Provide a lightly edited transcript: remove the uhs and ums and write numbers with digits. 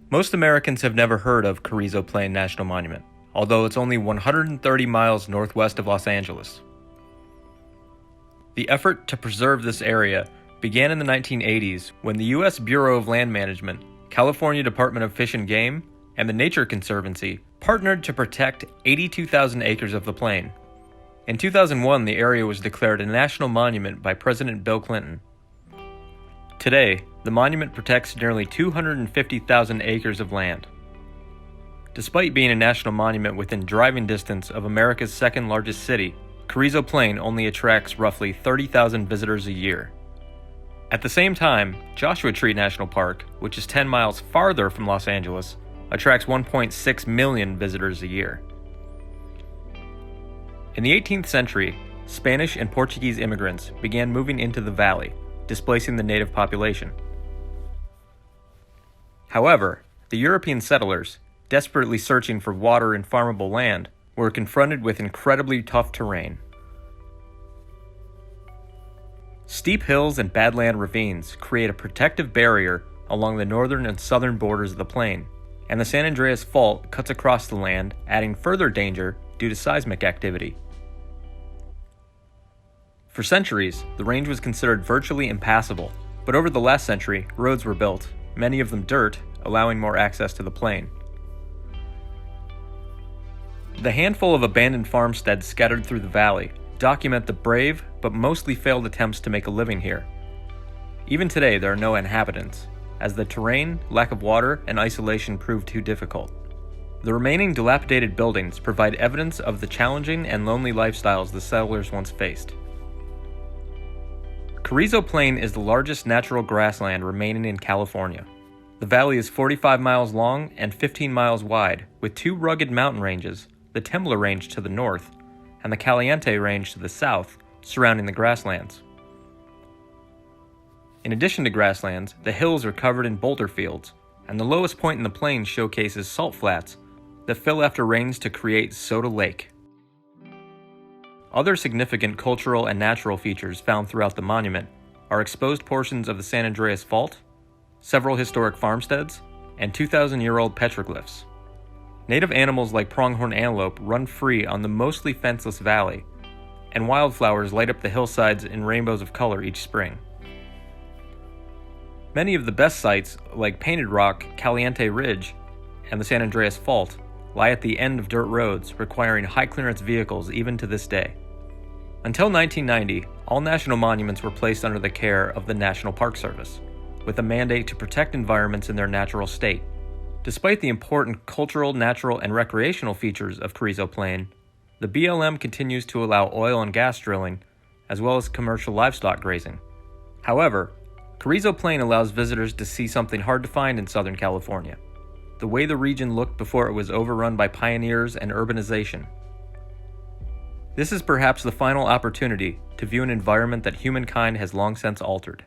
Most Americans have never heard of Carrizo Plain National Monument, although it's only 130 miles northwest of Los Angeles. The effort to preserve this area began in the 1980s when the U.S. Bureau of Land Management, California Department of Fish and Game, and the Nature Conservancy partnered to protect 82,000 acres of the plain. In 2001, the area was declared a national monument by President Bill Clinton. Today, the monument protects nearly 250,000 acres of land. Despite being a national monument within driving distance of America's second largest city, Carrizo Plain only attracts roughly 30,000 visitors a year. At the same time, Joshua Tree National Park, which is 10 miles farther from Los Angeles, attracts 1.6 million visitors a year. In the 18th century, Spanish and Portuguese immigrants began moving into the valley, displacing the native population. However, the European settlers, desperately searching for water and farmable land, were confronted with incredibly tough terrain. Steep hills and badland ravines create a protective barrier along the northern and southern borders of the plain, and the San Andreas Fault cuts across the land, adding further danger due to seismic activity. For centuries, the range was considered virtually impassable, but over the last century, roads were built, many of them dirt, allowing more access to the plain. The handful of abandoned farmsteads scattered through the valley document the brave but mostly failed attempts to make a living here. Even today, there are no inhabitants, as the terrain, lack of water, and isolation prove too difficult. The remaining dilapidated buildings provide evidence of the challenging and lonely lifestyles the settlers once faced. Carrizo Plain is the largest natural grassland remaining in California. The valley is 45 miles long and 15 miles wide, with two rugged mountain ranges, the Temblor Range to the north and the Caliente Range to the south, surrounding the grasslands. In addition to grasslands, the hills are covered in boulder fields, and the lowest point in the plain showcases salt flats that fill after rains to create Soda Lake. Other significant cultural and natural features found throughout the monument are exposed portions of the San Andreas Fault, several historic farmsteads, and 2,000-year-old petroglyphs. Native animals like pronghorn antelope run free on the mostly fenceless valley, and wildflowers light up the hillsides in rainbows of color each spring. Many of the best sites, like Painted Rock, Caliente Ridge, and the San Andreas Fault, lie at the end of dirt roads, requiring high-clearance vehicles even to this day. Until 1990, all national monuments were placed under the care of the National Park Service, with a mandate to protect environments in their natural state. Despite the important cultural, natural, and recreational features of Carrizo Plain, the BLM continues to allow oil and gas drilling, as well as commercial livestock grazing. However, Carrizo Plain allows visitors to see something hard to find in Southern California: the way the region looked before it was overrun by pioneers and urbanization. This is perhaps the final opportunity to view an environment that humankind has long since altered.